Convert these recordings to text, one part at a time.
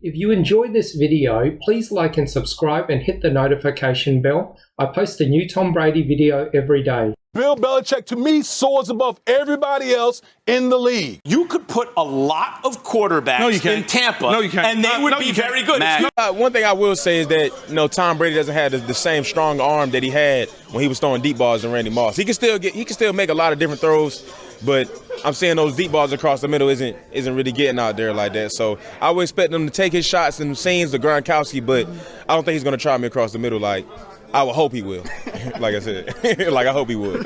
If you enjoyed this video, please like and subscribe and hit the notification bell. I post a new Tom Brady video every day. Bill Belichick, to me, soars above everybody else in the league. You could put a lot of quarterbacks in Tampa, and they would be very good. One thing I will say is that Tom Brady doesn't have the same strong arm that he had when he was throwing deep balls than Randy Moss. He can still make a lot of different throws, but I'm saying those deep balls across the middle isn't really getting out there like that. So I would expect him to take his shots and seams to Gronkowski, but I don't think he's going to try me across the middle like I would hope he will. Like I said, like I hope he would.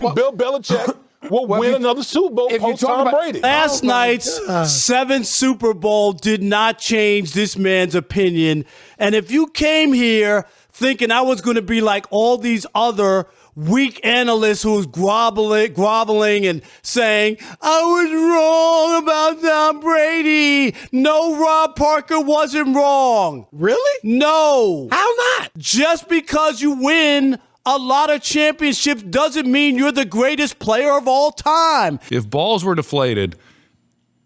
Bill Belichick will win another Super Bowl post Tom Brady. Last night's seventh Super Bowl did not change this man's opinion. And if you came here thinking I was going to be like all these other weak analysts who's groveling and saying, I was wrong about Tom Brady. No, Rob Parker wasn't wrong. Really? No. How not? Just because you win a lot of championships doesn't mean you're the greatest player of all time. If balls were deflated,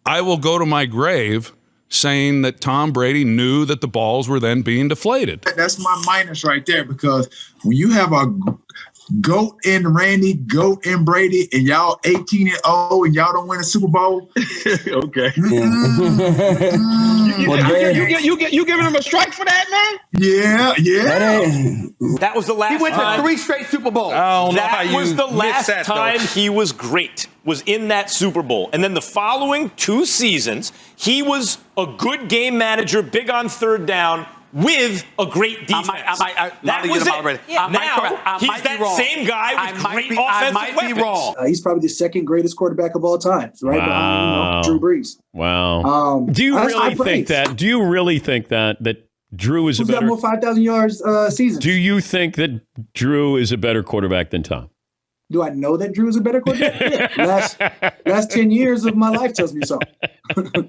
I will go to my grave saying that Tom Brady knew that the balls were then being deflated. That's my minus right there, because when you have a GOAT in Randy, GOAT in Brady, and y'all 18-0 and y'all don't win a Super Bowl. Okay. You giving him a strike for that, man? Yeah. That was the last time. He went to 3 straight Super Bowls. That was the last time he was great, was in that Super Bowl. And then the following 2 seasons, he was a good game manager, big on third down, with a great defense. That was it. Now, he's that same guy with great offensive weapons. He's probably the second greatest quarterback of all time, right behind Drew Brees. Wow. Do you really think that? Do you really think that Drew is a better? Who's got more 5,000 yards season? Do you think that Drew is a better quarterback than Tom? Do I know that Drew is a better quarterback? Yeah. Last 10 years of my life tells me so.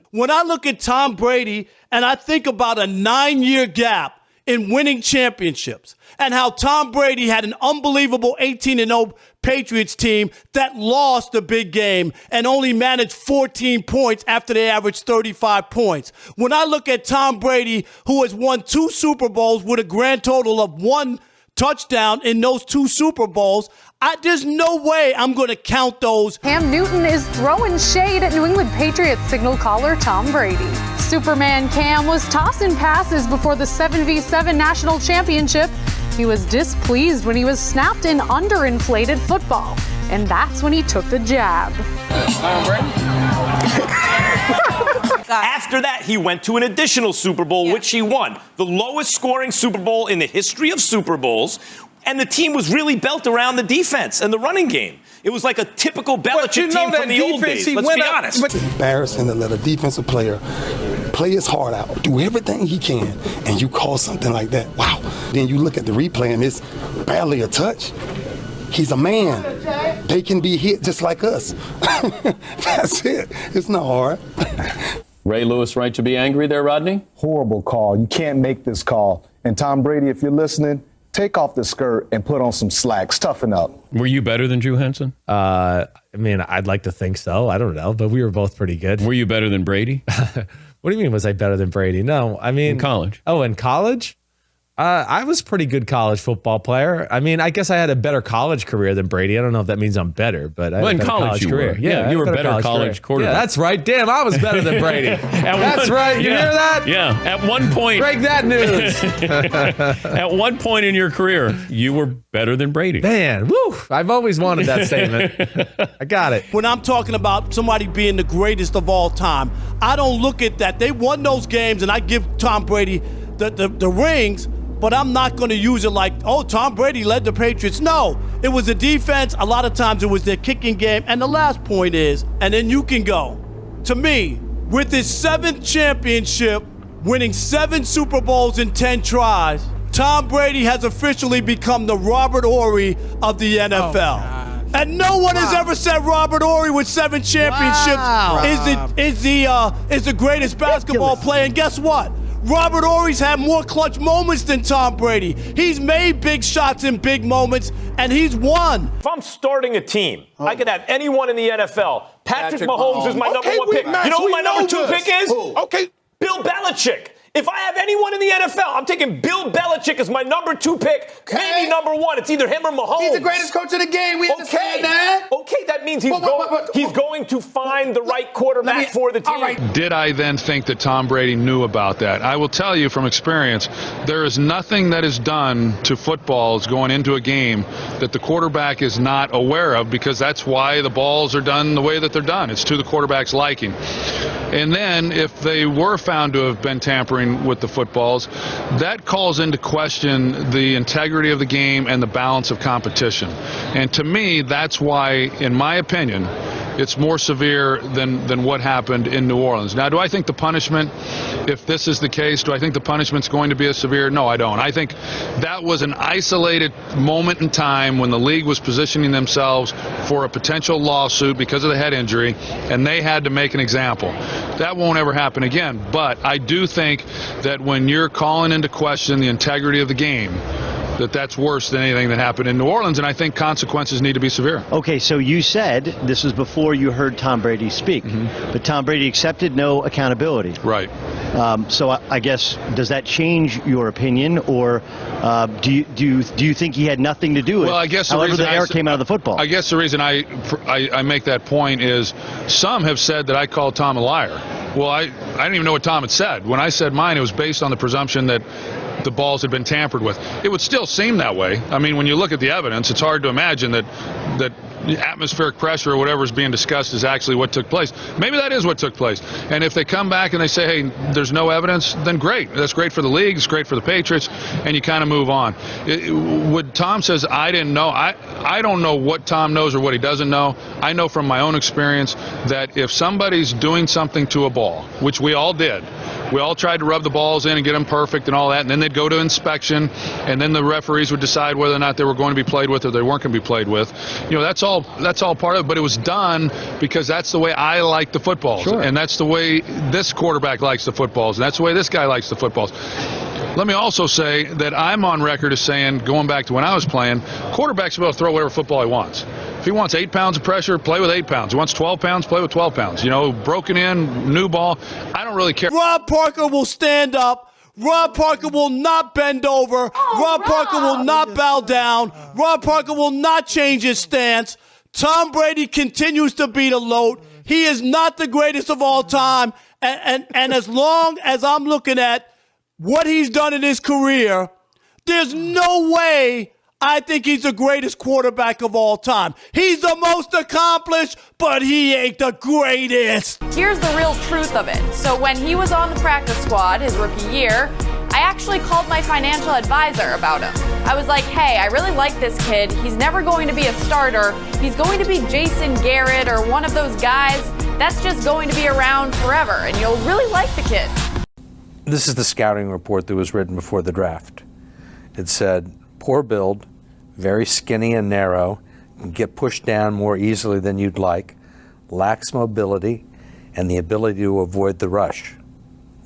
When I look at Tom Brady and I think about a 9-year gap in winning championships and how Tom Brady had an unbelievable 18-0 Patriots team that lost the big game and only managed 14 points after they averaged 35 points. When I look at Tom Brady, who has won 2 Super Bowls with a grand total of 1 touchdown in those 2 Super Bowls, there's no way I'm going to count those. Cam Newton is throwing shade at New England Patriots signal caller Tom Brady. Superman Cam was tossing passes before the 7v7 national championship. He was displeased when he was snapped in underinflated football, and that's when he took the jab. Tom Brady. After that, he went to an additional Super Bowl, which he won. The lowest scoring Super Bowl in the history of Super Bowls. And the team was really built around the defense and the running game. It was like a typical Belichick team from the old days. Let's be honest. It's embarrassing to let a defensive player play his heart out, do everything he can, and you call something like that. Wow. Then you look at the replay and it's barely a touch. He's a man. They can be hit just like us. That's it. It's not hard. Ray Lewis, right to be angry there, Rodney? Horrible call. You can't make this call. And Tom Brady, if you're listening, take off the skirt and put on some slacks. Toughen up. Were you better than Drew Henson? I mean, I'd like to think so. I don't know, but we were both pretty good. Were you better than Brady? What do you mean, was I better than Brady? No, I mean... In college. Oh, in college? I was a pretty good college football player. I mean, I guess I had a better college career than Brady. I don't know if that means I'm better, but I had a better college career. Yeah, you were a better college quarterback. Yeah, that's right. Damn, I was better than Brady. That's right. You hear that? Yeah. At one point. Break that news. At one point in your career, you were better than Brady. Man, woo! I've always wanted that statement. I got it. When I'm talking about somebody being the greatest of all time, I don't look at that. They won those games, and I give Tom Brady the rings. But I'm not going to use it like, oh, Tom Brady led the Patriots. No, it was the defense. A lot of times it was their kicking game. And the last point is, and then you can go, to me, with his 7th championship, winning 7 Super Bowls in 10 tries, Tom Brady has officially become the Robert Horry of the NFL. And no one has ever said Robert Horry with 7 championships is the greatest basketball player. And guess what? Robert Horry's had more clutch moments than Tom Brady. He's made big shots in big moments, and he's won. If I'm starting a team, I could have anyone in the NFL. Patrick Mahomes is my number 1 pick. You know who my number 2 pick is? Okay. Bill Belichick. Belichick. If I have anyone in the NFL, I'm taking Bill Belichick as my number 2 pick, maybe number 1. It's either him or Mahomes. He's the greatest coach in the game. We understand that. Okay, that means he's going to find the right quarterback for the team. Right. Did I then think that Tom Brady knew about that? I will tell you from experience, there is nothing that is done to footballs going into a game that the quarterback is not aware of, because that's why the balls are done the way that they're done. It's to the quarterback's liking. And then if they were found to have been tampering with the footballs, that calls into question the integrity of the game and the balance of competition. And to me, that's why, in my opinion, it's more severe than what happened in New Orleans. Now, do I think the punishment, if this is the case, do I think the punishment's going to be as severe? No, I don't. I think that was an isolated moment in time when the league was positioning themselves for a potential lawsuit because of the head injury, and they had to make an example. That won't ever happen again. But I do think that when you're calling into question the integrity of the game, that's worse than anything that happened in New Orleans, and I think consequences need to be severe. Okay, so you said this was before you heard Tom Brady speak, but Tom Brady accepted no accountability. Right. So I guess, does that change your opinion, or do you think he had nothing to do with however the error came out of the football? I guess the reason I make that point is some have said that I called Tom a liar. Well, I didn't even know what Tom had said. When I said mine, it was based on the presumption that the balls had been tampered with. It would still seem that way. I mean, when you look at the evidence, it's hard to imagine that atmospheric pressure or whatever is being discussed is actually what took place. Maybe that is what took place. And if they come back and they say, hey, there's no evidence, then great. That's great for the league. It's great for the Patriots. And you kind of move on. What Tom says, I didn't know. I don't know what Tom knows or what he doesn't know. I know from my own experience that if somebody's doing something to a ball, which we all did, we all tried to rub the balls in and get them perfect and all that, and then they'd go to inspection, and then the referees would decide whether or not they were going to be played with or they weren't going to be played with. You know, that's all part of it, but it was done because that's the way I like the footballs. Sure. And that's the way this quarterback likes the footballs, and that's the way this guy likes the footballs. Let me also say that I'm on record as saying, going back to when I was playing, quarterback's able to throw whatever football he wants. If he wants 8 pounds of pressure, play with 8 pounds. He wants 12 pounds, play with 12 pounds. You know, broken in, new ball, I don't really care. Rob Parker will stand up. Rob Parker will not bend over. Rob Parker will not bow down. Rob Parker will not change his stance. Tom Brady continues to be the load. He is not the greatest of all time. And as long as I'm looking at what he's done in his career, there's no way I think he's the greatest quarterback of all time. He's the most accomplished, but he ain't the greatest. Here's the real truth of it. So when he was on the practice squad his rookie year, I actually called my financial advisor about him. I was like, hey, I really like this kid. He's never going to be a starter. He's going to be Jason Garrett or one of those guys that's just going to be around forever, and you'll really like the kid. This is the scouting report that was written before the draft. It said, poor build, very skinny and narrow, can get pushed down more easily than you'd like, lacks mobility, and the ability to avoid the rush.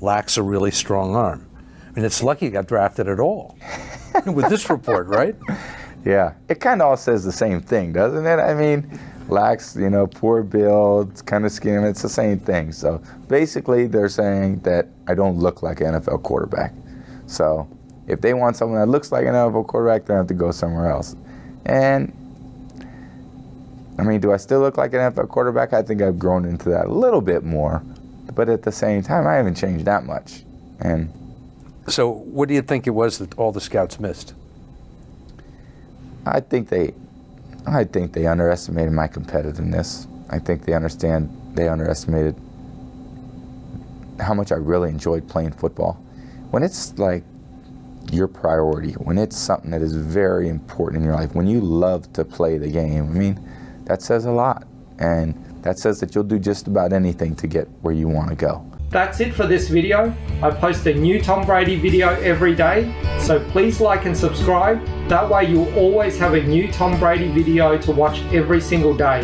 Lacks a really strong arm. I mean, it's lucky he got drafted at all with this report, right? Yeah, it kind of all says the same thing, doesn't it? I mean, lacks, poor build, kind of skinny, it's the same thing. So basically they're saying that I don't look like an NFL quarterback. So if they want someone that looks like an NFL quarterback, they have to go somewhere else. And, I mean, do I still look like an NFL quarterback? I think I've grown into that a little bit more. But at the same time, I haven't changed that much. And so what do you think it was that all the scouts missed? I think they underestimated my competitiveness. I think they underestimated how much I really enjoyed playing football. When it's like your priority, when it's something that is very important in your life, when you love to play the game, I mean, that says a lot. And that says that you'll do just about anything to get where you want to go. That's it for this video. I post a new Tom Brady video every day, so please like and subscribe. That way you'll always have a new Tom Brady video to watch every single day.